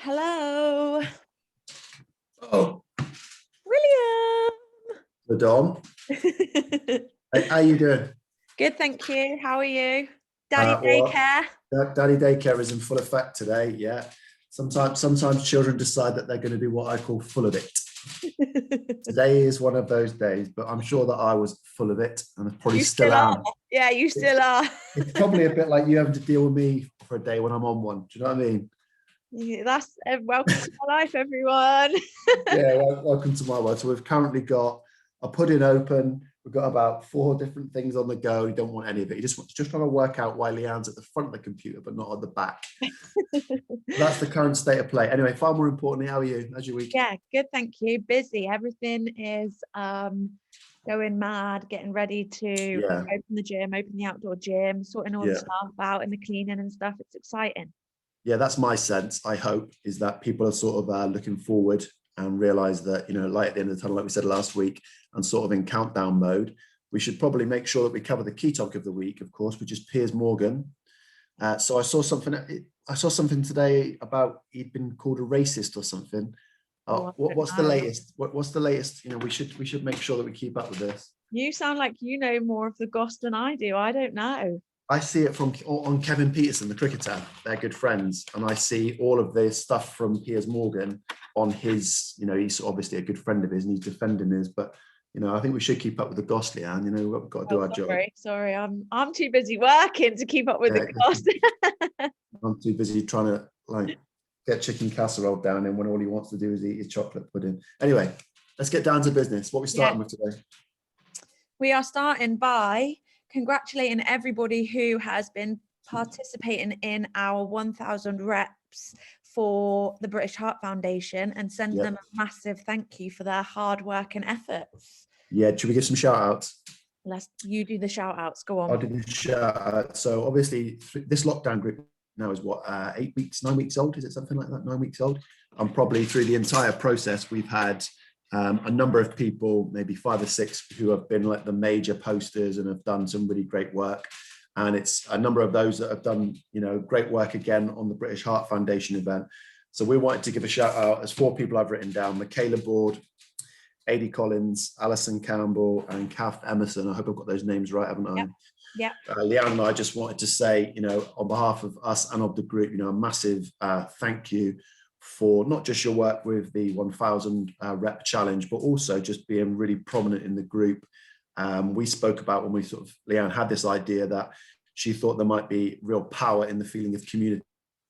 Hello, Oh, William. the Dom. Hey, how you doing? Good, thank you. How are you? Daddy Well, daycare. Daddy daycare is in full effect today. Yeah. Sometimes children decide that they're going to be what I call full of it. Today is one of those days, but I'm sure that I was full of it, and I probably You still still are. am. Yeah, you It's, still are. it's probably a bit like you having to deal with me for a day when I'm on one. Do you know what I mean? Yeah, that's welcome to my life, everyone. Yeah. Welcome to my world. So we've currently got a pudding open. We've got about 4 different things on the go. You don't want any of it. You just trying to work out why Leanne's at the front of the computer, but not at the back. That's the current state of play. Anyway, far more importantly, how are you? How's your week? Yeah, good, thank you. Busy. Everything is going mad, getting ready to Yeah, open the gym, open the outdoor gym, sorting all the yeah, stuff out and the cleaning and stuff. It's exciting. yeah. That's my sense. I hope is that people are sort of looking forward and realize that light at the end of the tunnel, like we said last week, and sort of in countdown mode. We should probably make sure that we cover the key topic of the week, of course, which is Piers Morgan. So I saw something. I saw something today about he'd been called a racist or something. Oh, What's the latest? What's the latest? We should make sure that we keep up with this. you sound like you know more of the goss than I do. I don't know. I see it from on Kevin Peterson, the cricketer. They're good friends, and I see all of this stuff from Piers Morgan on his. He's obviously a good friend of his, and he's defending his. But I think we should keep up with the goss, Leanne. We've got to do our job. Sorry, I'm too busy working to keep up with the goss. I'm too busy trying to get chicken casserole down him when all he wants to do is eat his chocolate pudding. Anyway, let's get down to business. What are we starting with today? We are starting by congratulating everybody who has been participating in our 1,000 reps for the British Heart Foundation and sending them a massive thank you for their hard work and efforts. Yeah, should we give some shout outs? You do the shout outs. Go on. I'll do the shout out. So obviously this lockdown group now is what, 8 weeks, 9 weeks old? Is it something like that? 9 weeks old? And probably through the entire process, we've had a number of people, maybe 5 or 6, who have been like the major posters and have done some really great work. And it's a number of those that have done, great work again on the British Heart Foundation event. So we wanted to give a shout out. There's 4 people I've written down: Michaela Board, Adi Collins, Alison Campbell, and Kath Emerson. I hope I've got those names right, haven't I? Yeah. Leanne and I just wanted to say, on behalf of us and of the group, a massive thank you for not just your work with the 1,000 rep challenge, but also just being really prominent in the group. We spoke about when Leanne had this idea that she thought there might be real power in the feeling of community,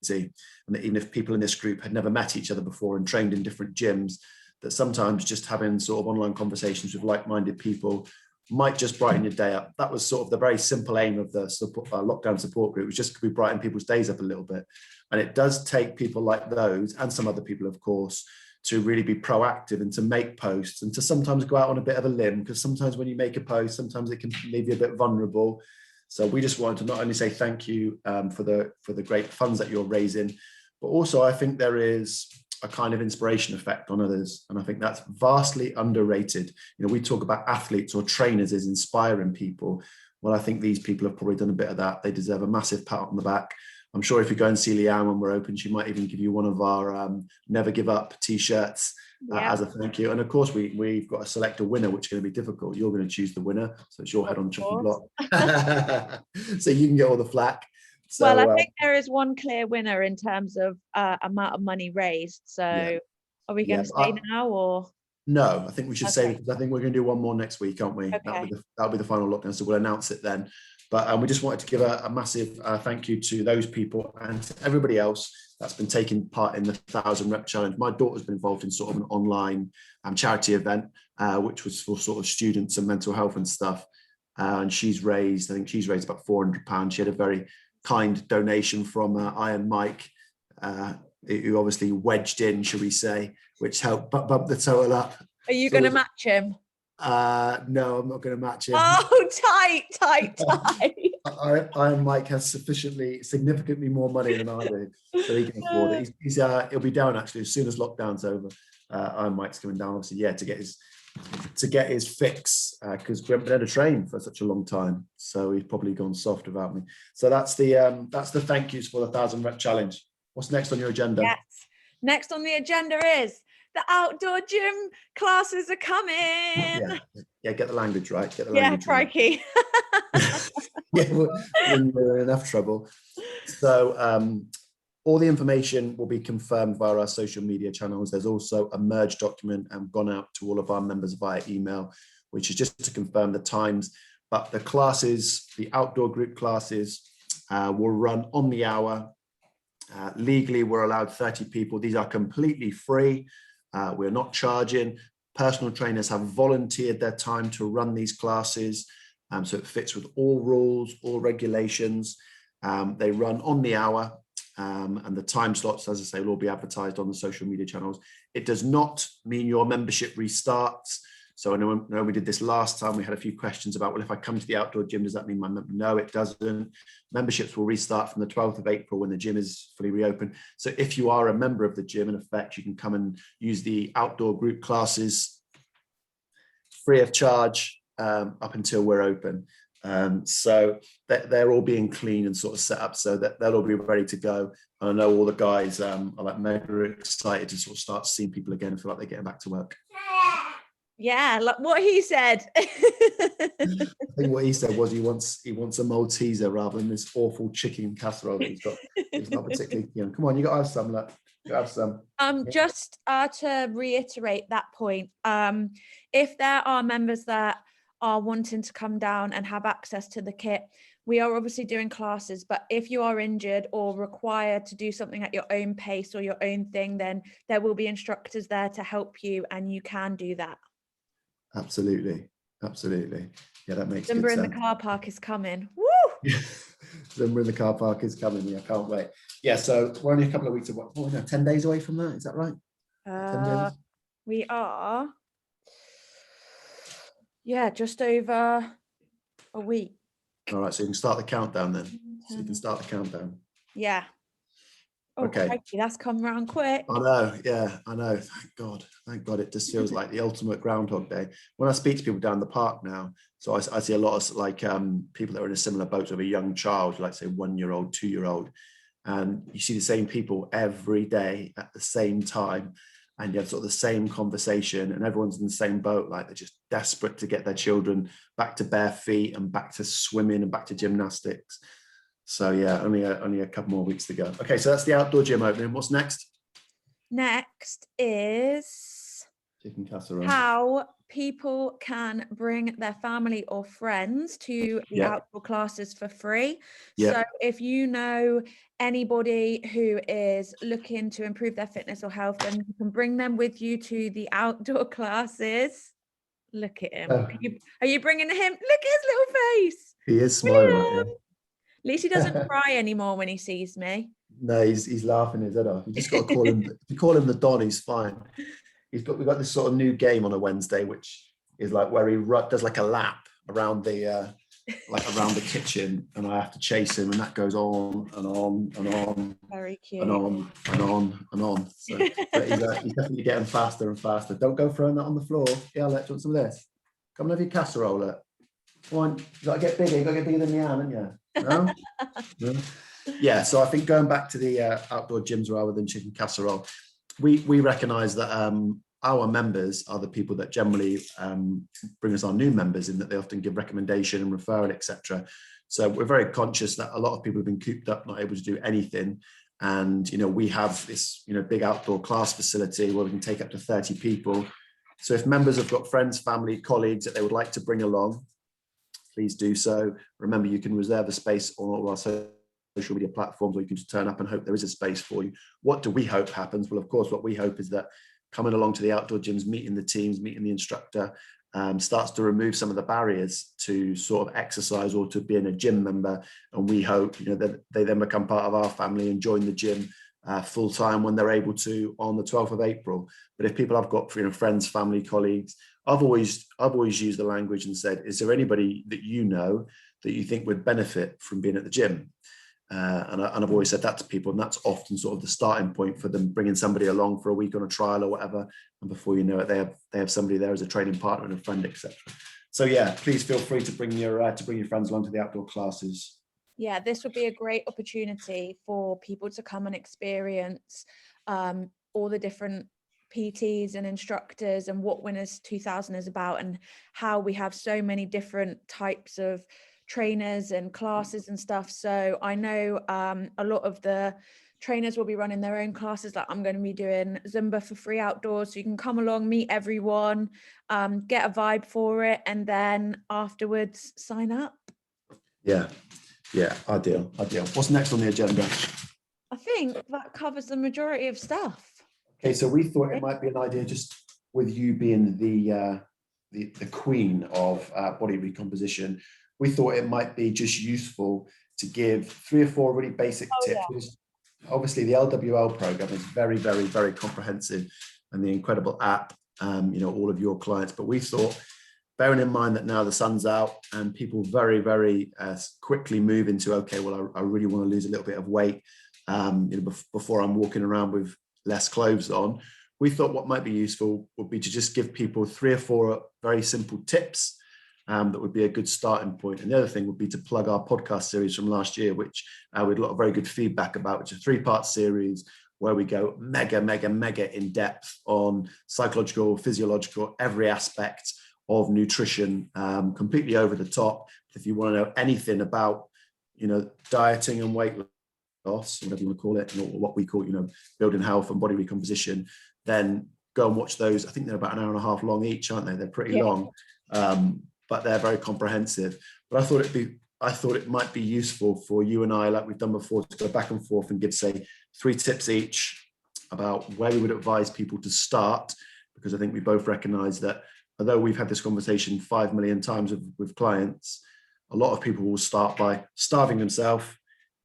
and that even if people in this group had never met each other before and trained in different gyms, that sometimes just having sort of online conversations with like-minded people might just brighten your day up. That was sort of the very simple aim of the lockdown support group, was just to be brighten people's days up a little bit. And it does take people like those, and some other people, of course, to really be proactive and to make posts and to sometimes go out on a bit of a limb, because sometimes when you make a post, sometimes it can leave you a bit vulnerable. So we just wanted to not only say thank you for the great funds that you're raising, but also I think there is a kind of inspiration effect on others. And I think that's vastly underrated. We talk about athletes or trainers as inspiring people. Well, I think these people have probably done a bit of that. They deserve a massive pat on the back. I'm sure if you go and see Leanne when we're open, she might even give you one of our Never Give Up t-shirts as a thank you. And of course, we've got to select a winner, which is going to be difficult. You're going to choose the winner. So it's your head on chopping block. So you can get all the flack. So, well, I think there is one clear winner in terms of amount of money raised. So are we going to say now or? No, I think we should say, because I think we're going to do one more next week, aren't we? Okay. That'll be the final lockdown. So we'll announce it then. But we just wanted to give a massive thank you to those people and to everybody else that's been taking part in the 1,000 Rep Challenge. My daughter's been involved in sort of an online charity event, which was for sort of students and mental health and stuff. And she's raised about £400. She had a very kind donation from Iron Mike, who obviously wedged in, shall we say, which helped bump the total up. Are you going to match him? No, I'm not going to match him. Oh, tight. Iron Mike has significantly more money than I do, so he can afford it. He'll be down actually as soon as lockdown's over. Iron Mike's coming down, obviously, to get his fix, because we haven't been able to train for such a long time, so he's probably gone soft without me. So that's the thank yous for the 1,000 Rep Challenge. What's next on your agenda? Yes. Next on the agenda is the outdoor gym classes are coming. Yeah, get the language right. Get the Yeah, language right. crikey. Yeah, we're in enough trouble. So all the information will be confirmed via our social media channels. There's also a merge document gone out to all of our members via email, which is just to confirm the times. But the classes, the outdoor group classes, will run on the hour. Legally, we're allowed 30 people. These are completely free. We're not charging. Personal trainers have volunteered their time to run these classes. So it fits with all rules, all regulations. They run on the hour, and the time slots, as I say, will all be advertised on the social media channels. It does not mean your membership restarts. So I know we did this last time. We had a few questions about, well, if I come to the outdoor gym, does that mean my member? No, it doesn't. Memberships will restart from the 12th of April when the gym is fully reopened. So if you are a member of the gym, in effect, you can come and use the outdoor group classes free of charge up until we're open. So they're all being cleaned and sort of set up so that they'll all be ready to go. And I know all the guys are like mega excited to sort of start seeing people again and feel like they're getting back to work. Yeah, like what he said. I think what he said was he wants a Malteser rather than this awful chicken casserole that he's got. It's not particularly keen. Come on, you got to have some. Look, you got to have some. Just to reiterate that point, if there are members that are wanting to come down and have access to the kit, we are obviously doing classes, but if you are injured or required to do something at your own pace or your own thing, then there will be instructors there to help you and you can do that. Absolutely. Yeah, that makes Zumba good in sense. the car park is coming. Woo! Zumba in the car park is coming. Yeah, I can't wait. Yeah, so we're only a couple of weeks away. 10 days away from that. Is that right? 10 days? We are, just over a week. All right, so you can start the countdown then. So you can start the countdown. Yeah. Oh, okay. Crikey, that's come round quick. I know. Yeah, I know. Thank God. It just feels like the ultimate Groundhog Day. When I speak to people down the park now, so I see a lot of like people that are in a similar boat with a young child, like say 1-year-old, 2-year-old, and you see the same people every day at the same time, and you have sort of the same conversation, and everyone's in the same boat, like they're just desperate to get their children back to bare feet and back to swimming and back to gymnastics. So yeah, only a couple more weeks to go. Okay, so that's the outdoor gym opening. What's next? Next is chicken casserole. How people can bring their family or friends to the outdoor classes for free. So if you know anybody who is looking to improve their fitness or health, then you can bring them with you to the outdoor classes. Look at him. Are you bringing him? Look at his little face. He is smiling at you. At least he doesn't cry anymore when he sees me. No, he's laughing his head off. You just got to call him. If you call him the Don, he's fine. We've got this sort of new game on a Wednesday, which is like where he does like a lap around the around the kitchen, and I have to chase him, and that goes on and on and on. Very cute. And on and on and on. So but he's definitely getting faster and faster. Don't go throwing that on the floor. Yeah, let's want some of this. Come and have your casserole. Look. Come on, you got to get bigger. You got to get bigger than the arm, haven't you? No? No? Yeah. So I think going back to the outdoor gyms rather than chicken casserole, we recognise that our members are the people that generally bring us our new members, in that they often give recommendation and referral, etc. So we're very conscious that a lot of people have been cooped up, not able to do anything. And, we have this, big outdoor class facility where we can take up to 30 people. So if members have got friends, family, colleagues that they would like to bring along, please do so. Remember, you can reserve a space on all our social media platforms, or you can just turn up and hope there is a space for you. What do we hope happens? Well, of course, what we hope is that coming along to the outdoor gyms, meeting the teams, meeting the instructor, starts to remove some of the barriers to sort of exercise or to being a gym member. And we hope, that they then become part of our family and join the gym full time when they're able to on the 12th of April. But if people have got, friends, family, colleagues, I've always used the language and said, is there anybody that you know that you think would benefit from being at the gym? And I've always said that to people, and that's often sort of the starting point for them bringing somebody along for a week on a trial or whatever. And before you know it, they have somebody there as a training partner and a friend, etc. So yeah, please feel free to bring your friends along to the outdoor classes. Yeah, this would be a great opportunity for people to come and experience all the different PTs and instructors and what Winners 2000 is about, and how we have so many different types of trainers and classes and stuff. So I know a lot of the trainers will be running their own classes. Like I'm going to be doing Zumba for free outdoors, so you can come along, meet everyone, get a vibe for it, and then afterwards sign up. Yeah, ideal. What's next on the agenda? I think that covers the majority of stuff. Okay, so we thought it might be an idea, just with you being the queen of body recomposition, we thought it might be just useful to give 3 or 4 really basic tips. Yeah. Obviously, the LWL program is very, very, very comprehensive, and the incredible app, all of your clients. But we thought, bearing in mind that now the sun's out and people very, very quickly move into, okay, well, I really want to lose a little bit of weight before I'm walking around with less clothes on, we thought what might be useful would be to just give people 3 or 4 very simple tips that would be a good starting point. And the other thing would be to plug our podcast series from last year, which we had a lot of very good feedback about, which is a 3-part series where we go mega in depth on psychological, physiological, every aspect of nutrition, completely over the top. If you want to know anything about, dieting and weight loss, whatever you want to call it, or what we call, building health and body recomposition, then go and watch those. I think they're about an hour and a half long each, aren't they? They're pretty long, but they're very comprehensive. But I thought it might be useful for you and I, like we've done before, to go back and forth and give, say, 3 tips each about where we would advise people to start, because I think we both recognize that although we've had this conversation 5 million times with clients, a lot of people will start by starving themselves,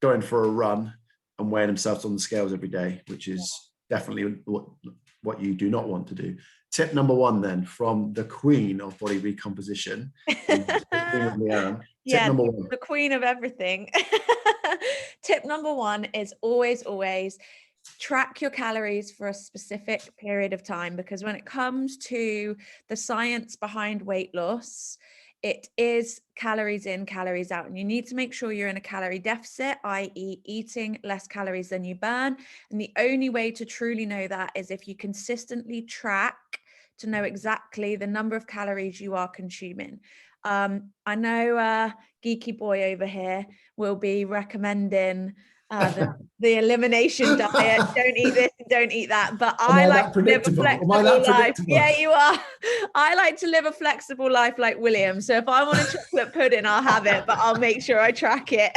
going for a run and weighing themselves on the scales every day, which is definitely what you do not want to do. Tip number 1 then, from the queen of body recomposition, Leanne. Yeah, Tip number 1. The queen of everything. Tip number 1 is always track your calories for a specific period of time, because when it comes to the science behind weight loss, it is calories in, calories out, and you need to make sure you're in a calorie deficit, i.e. eating less calories than you burn. And the only way to truly know that is if you consistently track to know exactly the number of calories you are consuming. I know Geeky Boy over here will be recommending the elimination diet. Don't eat this and don't eat that. But I like to live a flexible life. Yeah, you are. I like to live a flexible life like William. So if I want a chocolate pudding, I'll have it, but I'll make sure I track it.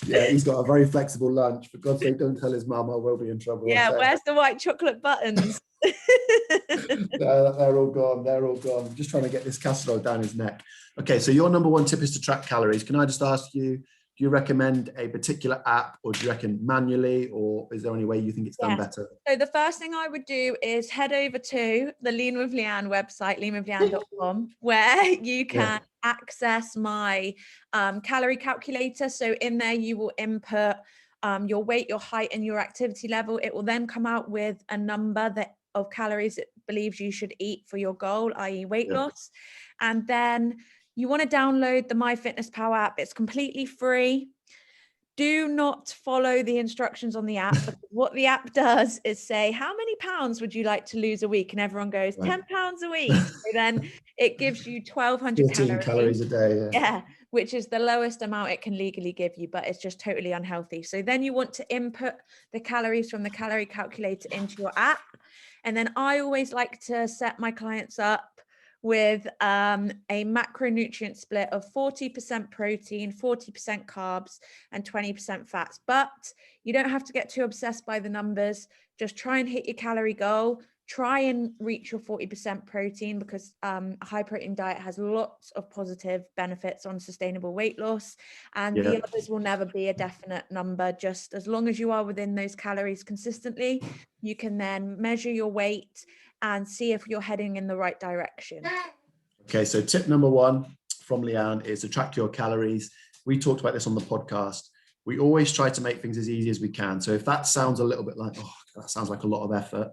Yeah, he's got a very flexible lunch. For God's sake, don't tell his mum, I will be in trouble. Yeah, where's the white chocolate buttons? They're all gone. I'm just trying to get this casserole down his neck. Okay, so your number 1 tip is to track calories. Can I just ask you, do you recommend a particular app, or do you reckon manually, or is there any way you think it's done better? So the first thing I would do is head over to the Lean with Leanne website, leanwithleanne.com, where you can access my calorie calculator. So in there you will input your weight, your height, and your activity level. It will then come out with a number of calories it believes you should eat for your goal, i.e. weight loss. And then you want to download the MyFitnessPal app. It's completely free. Do not follow the instructions on the app, because what the app does is say, how many pounds would you like to lose a week? And everyone goes, 10 pounds a week. So then it gives you 1,200 calories a day. Yeah, which is the lowest amount it can legally give you, but it's just totally unhealthy. So then you want to input the calories from the calorie calculator into your app. And then I always like to set my clients up with a macronutrient split of 40% protein, 40% carbs, and 20% fats. But you don't have to get too obsessed by the numbers. Just try and hit your calorie goal. Try and reach your 40% protein, because a high protein diet has lots of positive benefits on sustainable weight loss. And the others will never be a definite number. Just as long as you are within those calories consistently, you can then measure your weight and see if you're heading in the right direction. Okay, so tip number 1 from Leanne is to track your calories. We talked about this on the podcast. We always try to make things as easy as we can. So if that sounds a little bit like, oh, that sounds like a lot of effort,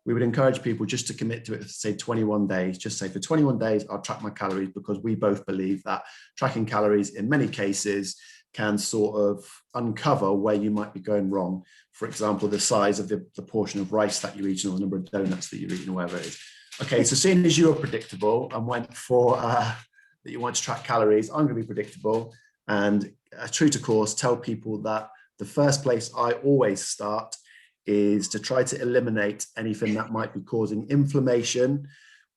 we would encourage people just to commit to it, say 21 days. Just say, for 21 days, I'll track my calories, because we both believe that tracking calories in many cases can sort of uncover where you might be going wrong. for example, the size of the portion of rice that you're eating or the number of donuts that you're eating or whatever it is. Okay, so seeing as you were predictable and went for that you want to track calories, I'm going to be predictable and true to course, tell people that the first place I always start is to try to eliminate anything that might be causing inflammation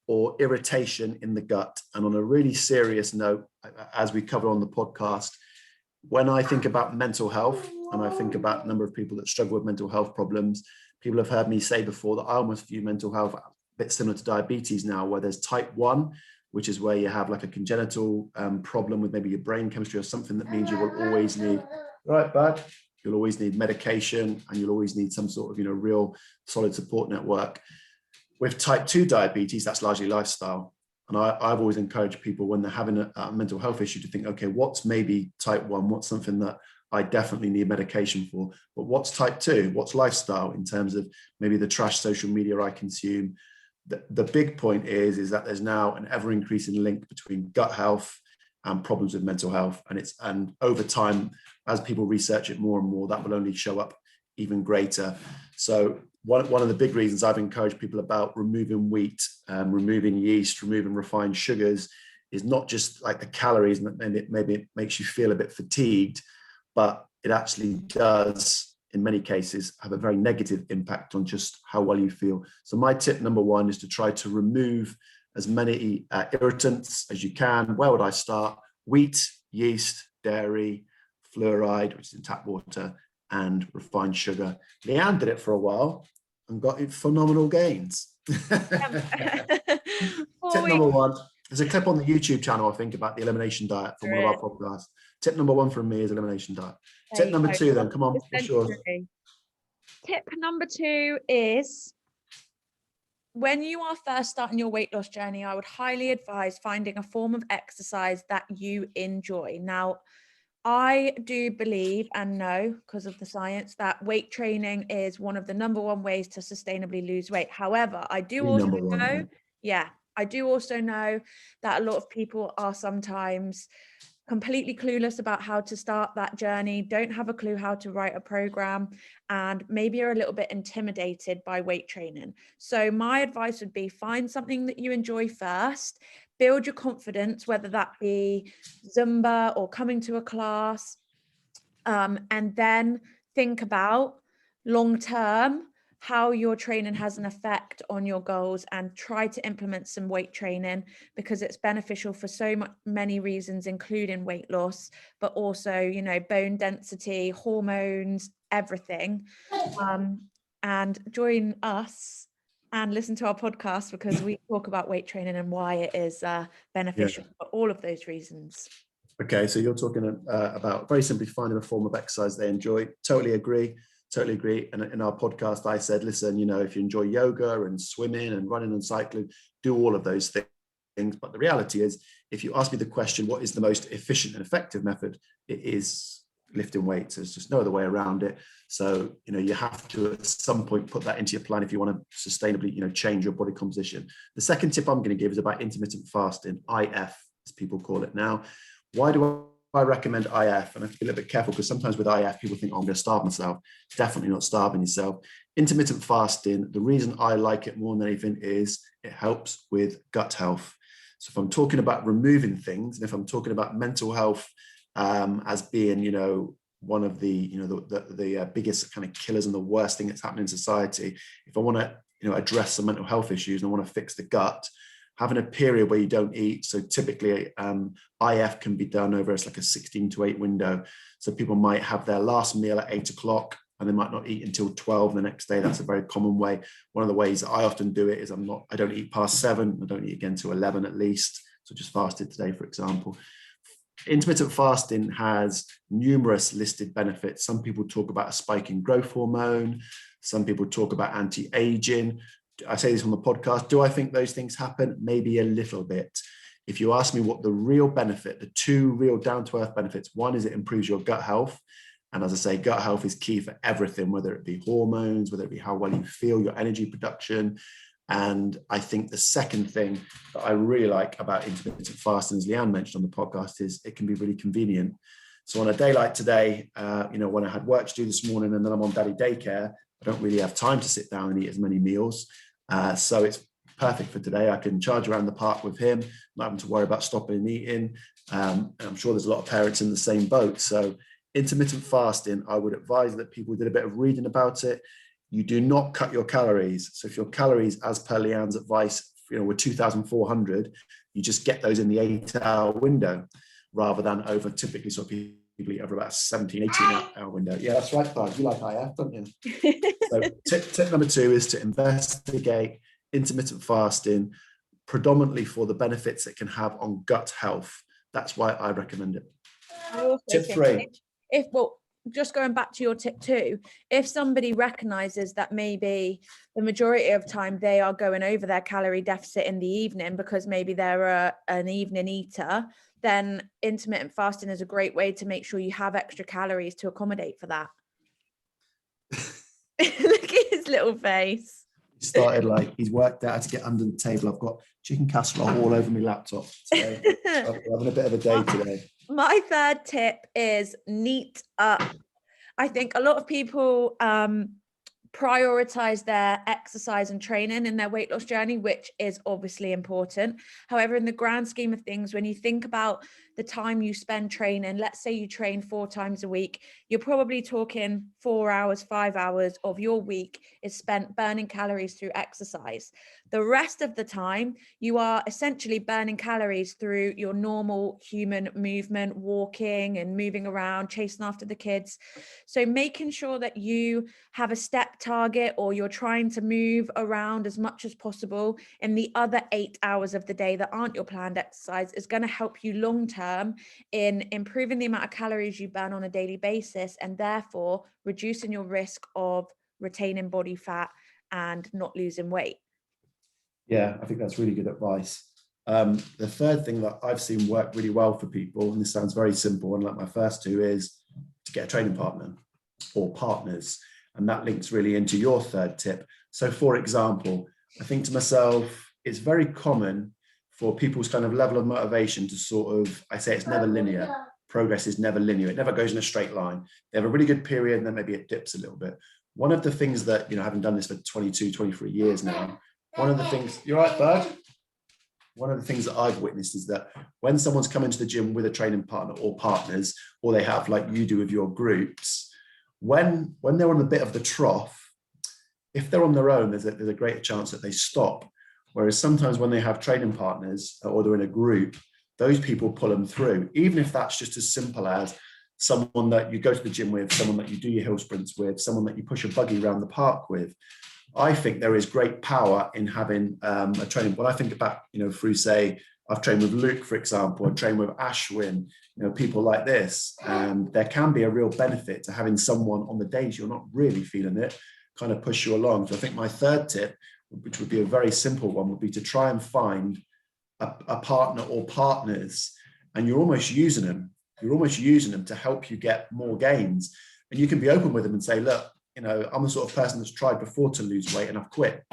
or irritation in the gut. And on a really serious note, as we cover on the podcast, when I think about mental health and I think about the number of people that struggle with mental health problems, people have heard me say before that I almost view mental health a bit similar to diabetes now, where there's type 1, which is where you have like a congenital problem with maybe your brain chemistry or something that means you will always need, right, bud? You'll always need medication and you'll always need some sort of, real solid support network. With type 2 diabetes, that's largely lifestyle. And I've always encouraged people when they're having a mental health issue to think, okay, what's maybe type 1? What's something that I definitely need medication for? But what's type 2? What's lifestyle in terms of maybe the trash social media I consume? The big point is that there's now an ever increasing link between gut health and problems with mental health. And over time, as people research it more and more, that will only show up even greater. So one of the big reasons I've encouraged people about removing wheat, removing yeast, removing refined sugars is not just like the calories, and maybe it makes you feel a bit fatigued, but it actually does, in many cases, have a very negative impact on just how well you feel. So my tip number one is to try to remove as many irritants as you can. Where would I start? Wheat, yeast, dairy, fluoride, which is in tap water, and refined sugar. Leanne did it for a while and got phenomenal gains. Tip number one, there's a clip on the YouTube channel, I think, about the elimination diet from one of our podcasts. Tip number one from me is elimination diet. Tip number two, then, come on, what's yours? Tip number two is, when you are first starting your weight loss journey, I would highly advise finding a form of exercise that you enjoy. Now, I do believe and know, because of the science, that weight training is one of the number one ways to sustainably lose weight. However, I do also know, I do also know that a lot of people are sometimes completely clueless about how to start that journey, don't have a clue how to write a program, and maybe are a little bit intimidated by weight training. So my advice would be, find something that you enjoy first, build your confidence, whether that be Zumba or coming to a class, and then think about long-term how your training has an effect on your goals, and try to implement some weight training, because it's beneficial for so many reasons, including weight loss, but also, bone density, hormones, everything. And join us and listen to our podcast, because we talk about weight training and why it is beneficial for all of those reasons. Okay, so you're talking about very simply finding a form of exercise they enjoy. Totally agree. And in our podcast, I said, listen, if you enjoy yoga and swimming and running and cycling, do all of those things. But the reality is, if you ask me the question, what is the most efficient and effective method? It is lifting weights. There's just no other way around it. So, you have to at some point put that into your plan if you want to sustainably, change your body composition. The second tip I'm going to give is about intermittent fasting, IF, as people call it now. Why do I recommend IF? And I have to be a little bit careful, because sometimes with IF, people think, I'm going to starve myself. Definitely not starving yourself. Intermittent fasting, the reason I like it more than anything is it helps with gut health. So if I'm talking about removing things, and if I'm talking about mental health as being, one of the, the biggest kind of killers and the worst thing that's happening in society, if I want to, address some mental health issues and I want to fix the gut, having a period where you don't eat. So typically IF can be done over like a 16 to 8 window. So people might have their last meal at 8 o'clock and they might not eat until 12 the next day. That's a very common way. One of the ways that I often do it is I don't eat past 7. I don't eat again till 11 at least. So just fasted today, for example. Intermittent fasting has numerous listed benefits. Some people talk about a spike in growth hormone. Some people talk about anti-aging. I say this on the podcast. Do I think those things happen? Maybe a little bit. If you ask me what the real benefit, the two real down-to-earth benefits, one is it improves your gut health. And as I say, gut health is key for everything, whether it be hormones, whether it be how well you feel, your energy production. And I think the second thing that I really like about intermittent fasting, as Leanne mentioned on the podcast, is it can be really convenient. So on a day like today, when I had work to do this morning and then I'm on daddy daycare, I don't really have time to sit down and eat as many meals. So it's perfect for today. I can charge around the park with him, not having to worry about stopping and eating. And I'm sure there's a lot of parents in the same boat. So intermittent fasting, I would advise that people did a bit of reading about it. You do not cut your calories. So if your calories, as per Leanne's advice, were 2,400, you just get those in the 8-hour window rather than over typically sort of people eat over about 17, 18-hour window. Yeah, that's right, Bud. You like IF, don't you? So tip number 2 is to investigate intermittent fasting, predominantly for the benefits it can have on gut health. That's why I recommend it. Tip 3. Just going back to your tip 2, if somebody recognizes that maybe the majority of time they are going over their calorie deficit in the evening because maybe they're an evening eater, then intermittent fasting is a great way to make sure you have extra calories to accommodate for that. Look at his little face. He started like he's worked out how to get under the table. I've got chicken casserole all over my laptop. So I'm having a bit of a day today. My third tip is neat up. I think a lot of people prioritize their exercise and training in their weight loss journey, which is obviously important. However, in the grand scheme of things, when you think about the time you spend training, let's say you train 4 times a week, you're probably talking 4 hours, 5 hours of your week is spent burning calories through exercise. The rest of the time, you are essentially burning calories through your normal human movement, walking and moving around, chasing after the kids. So making sure that you have a step target or you're trying to move around as much as possible in the other 8 hours of the day that aren't your planned exercise is going to help you long term in improving the amount of calories you burn on a daily basis and therefore reducing your risk of retaining body fat and not losing weight. Yeah, I think that's really good advice. The third thing that I've seen work really well for people, and this sounds very simple, and like my first 2, is to get a training partner or partners. And that links really into your third tip. So for example, I think to myself, it's very common for people's kind of level of motivation to sort of, I say it's never linear. Progress is never linear. It never goes in a straight line. They have a really good period and then maybe it dips a little bit. One of the things that, having done this for 22, 23 years now, one of the things, you're right, Bud? One of the things that I've witnessed is that when someone's come into the gym with a training partner or partners, or they have like you do with your groups, when they're on a bit of the trough, if they're on their own, there's a greater chance that they stop. Whereas sometimes when they have training partners or they're in a group, those people pull them through, even if that's just as simple as someone that you go to the gym with, someone that you do your hill sprints with, someone that you push a buggy around the park with. I think there is great power in having a training. When I think about, through say, I've trained with Luke, for example, and trained with Ashwin, people like this, there can be a real benefit to having someone on the days you're not really feeling it, kind of push you along. So I think my third tip, which would be a very simple one, would be to try and find a partner or partners, and you're almost using them. You're almost using them to help you get more gains. And you can be open with them and say, look, I'm the sort of person that's tried before to lose weight and I've quit.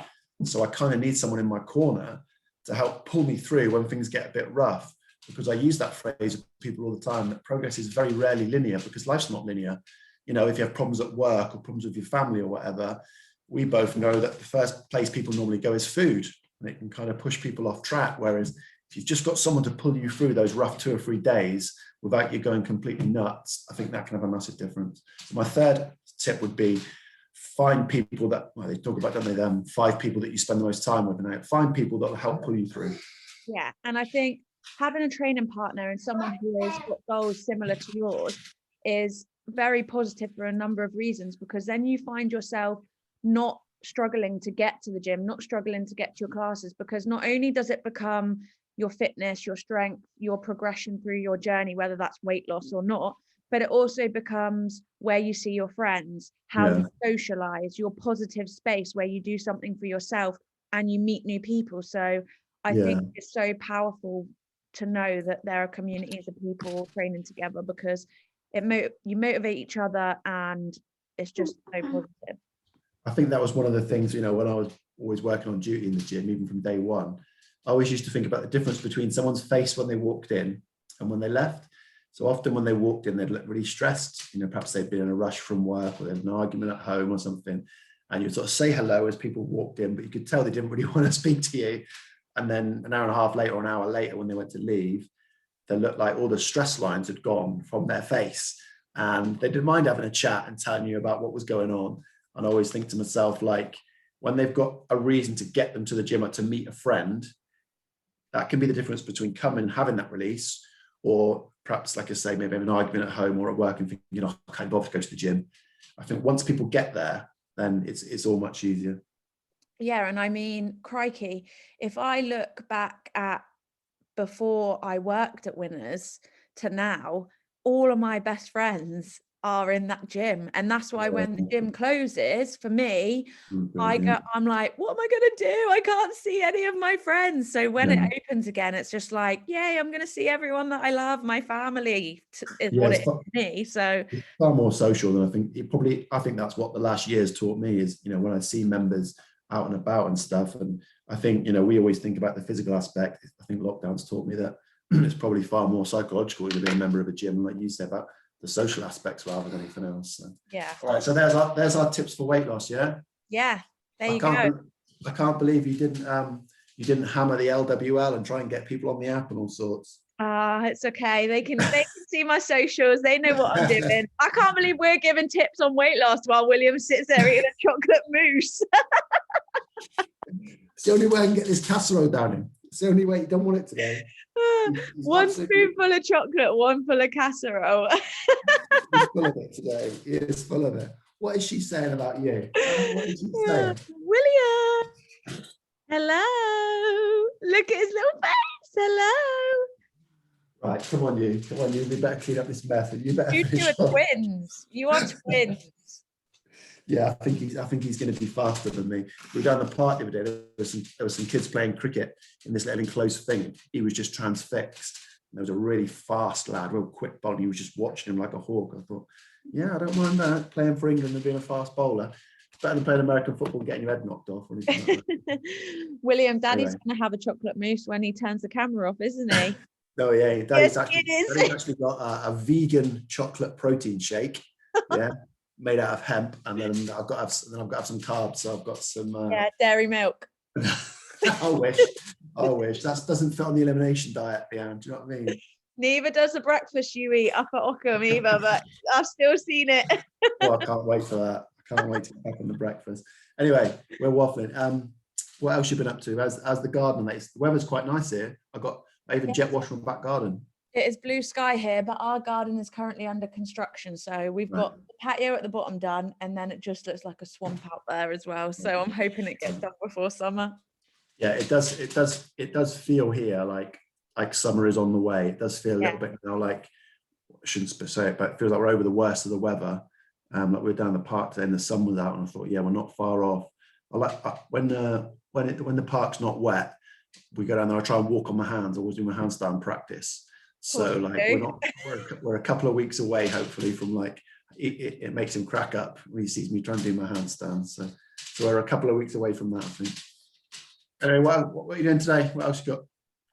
So I kind of need someone in my corner to help pull me through when things get a bit rough, because I use that phrase with people all the time, that progress is very rarely linear because life's not linear. If you have problems at work or problems with your family or whatever, we both know that the first place people normally go is food, and it can kind of push people off track. Whereas if you've just got someone to pull you through those rough 2 or 3 days without you going completely nuts, I think that can have a massive difference. So my third tip would be find people that, they talk about, don't they, 5 people that you spend the most time with, and find people that will help pull you through. Yeah, and I think having a training partner and someone who has got goals similar to yours is very positive for a number of reasons, because then you find yourself not struggling to get to the gym, not struggling to get to your classes, because not only does it become your fitness, your strength, your progression through your journey, whether that's weight loss or not, but it also becomes where you see your friends, how you socialize, your positive space where you do something for yourself and you meet new people. So I think it's so powerful to know that there are communities of people training together, because you motivate each other and it's just so positive. I think that was one of the things, when I was always working on duty in the gym, even from day one, I always used to think about the difference between someone's face when they walked in and when they left. So often when they walked in, they'd look really stressed. Perhaps they'd been in a rush from work, or they had an argument at home or something. And you'd sort of say hello as people walked in, but you could tell they didn't really want to speak to you. And then an hour and a half later, or an hour later, when they went to leave, they looked like all the stress lines had gone from their face. And they didn't mind having a chat and telling you about what was going on. And I always think to myself, like, when they've got a reason to get them to the gym, like to meet a friend, that can be the difference between coming and having that release, or perhaps, like I say, maybe have an argument at home or at work and thinking, I can't bother to go to the gym. I think once people get there, then it's all much easier. Yeah. And I mean, crikey, if I look back at before I worked at Winners to now, all of my best friends are in that gym. And that's why when the gym closes, for me, I'm like, what am I going to do? I can't see any of my friends. So when it opens again, it's just like, yay, I'm going to see everyone that I love. My family is what it is to me. So it's far more social than I think that's what the last year's taught me is, when I see members out and about and stuff. And I think, we always think about the physical aspect. I think lockdown's taught me that it's probably far more psychological to be a member of a gym, like you said, about the social aspects rather than anything else. So. Yeah. All right. So there's our tips for weight loss. Yeah. Yeah. There you go. I can't believe you didn't hammer the LWL and try and get people on the app and all sorts. It's okay. They can see my socials. They know what I'm doing. I can't believe we're giving tips on weight loss while William sits there eating a chocolate mousse. It's the only way I can get this casserole down him. It's the only way. You don't want it today. He's one spoonful of chocolate, one full of casserole. He's full of it today. He is full of it. What is she saying about you? What is she saying? William. Hello. Look at his little face. Hello. Right, come on, you. We better clean up this mess. And you better. You two are twins. You are twins. Yeah, I think he's going to be faster than me. We were down the park the other day. There were some kids playing cricket in this little enclosed thing. He was just transfixed. There was a really fast lad, real quick bowler. He was just watching him like a hawk. I thought, yeah, I don't mind that. Playing for England and being a fast bowler. It's better than playing American football and getting your head knocked off. Or anything like that. William, Daddy's going to have a chocolate mousse when he turns the camera off, isn't he? No, yeah, Daddy's yes, actually got a vegan chocolate protein shake. Yeah. Made out of hemp, and then I've got to have some carbs. So I've got some dairy milk. I wish that doesn't fit on the elimination diet, Leanne. Do you know what I mean? Neither does the breakfast you eat up at Ockham either, but I've still seen it. Well, I can't wait for that. I can't wait to get back on the breakfast. Anyway, we're waffling. What else you been up to? As the garden, the weather's quite nice here. I even jet washed my back garden. It is blue sky here, but our garden is currently under construction. So we've got the patio at the bottom done, and then it just looks like a swamp out there as well. So I'm hoping it gets done before summer. Yeah, it does. It does feel here like summer is on the way. It does feel a little bit now like, I shouldn't say it, but it feels like we're over the worst of the weather. Like we were down the park today and the sun was out, and I thought, yeah, we're not far off. I like when the park's not wet, we go down there. I try and walk on my hands. I always do my handstand practice. So we're a couple of weeks away, hopefully, from like it makes him crack up when he sees me trying to do my handstand. So we're a couple of weeks away from that, I think. Anyway, what are you doing today? What else you got?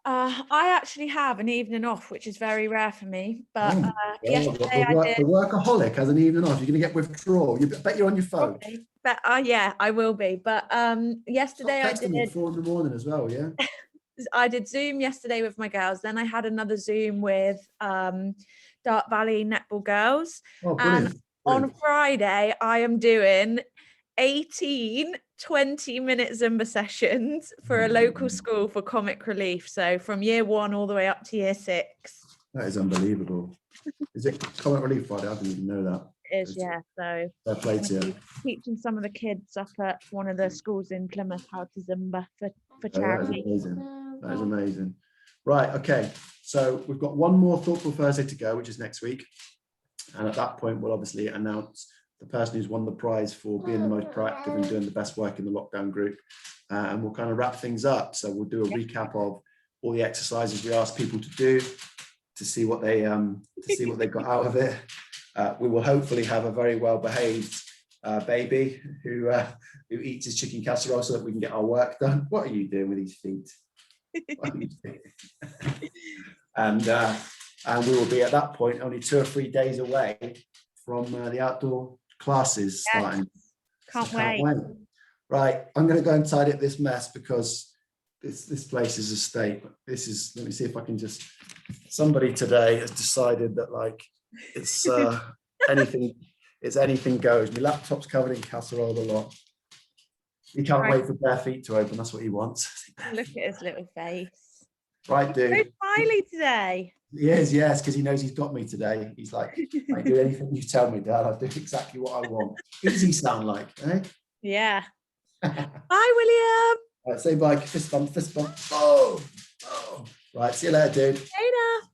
I actually have an evening off, which is very rare for me. But yesterday the workaholic has an evening off. You're going to get withdrawal. You bet you're on your phone. Probably. But yeah, I will be. But yesterday I did at 4 a.m. as well. Yeah. I did Zoom yesterday with my girls. Then I had another Zoom with Dart Valley Netball girls. Oh, brilliant. On Friday, I am doing 18 20-minute Zumba sessions for a local school for comic relief. So from year 1 all the way up to year 6. That is unbelievable. Is it comic relief Friday? I didn't even know that. It is, yeah. So fair play to you. Teaching some of the kids up at one of the schools in Plymouth how to Zumba for charity. That is amazing. Right, okay. So we've got one more Thoughtful Thursday to go, which is next week. And at that point, we'll obviously announce the person who's won the prize for being the most proactive and doing the best work in the lockdown group. And we'll kind of wrap things up. So we'll do a recap of all the exercises we asked people to do to see what they got out of it. We will hopefully have a very well-behaved baby who eats his chicken casserole so that we can get our work done. What are you doing with these feet? And And we will be at that point only 2 or 3 days away from the outdoor classes starting. Can't So wait. Right, I'm going to go and tidy up this mess because this place is a state. This is, let me see if I can just, somebody today has decided that like it's anything goes. My laptop's covered in casserole a lot. He can't wait for bare feet to open. That's what he wants. Look at his little face. Right, dude. So smiley today. He is, yes, because he knows he's got me today. He's like, I do anything you tell me, Dad. I'll do exactly what I want. Who does he sound like? Eh? Yeah. Bye, William. Right, say bye. Fist bump, fist bump. Oh. Right, see you later, dude. Later.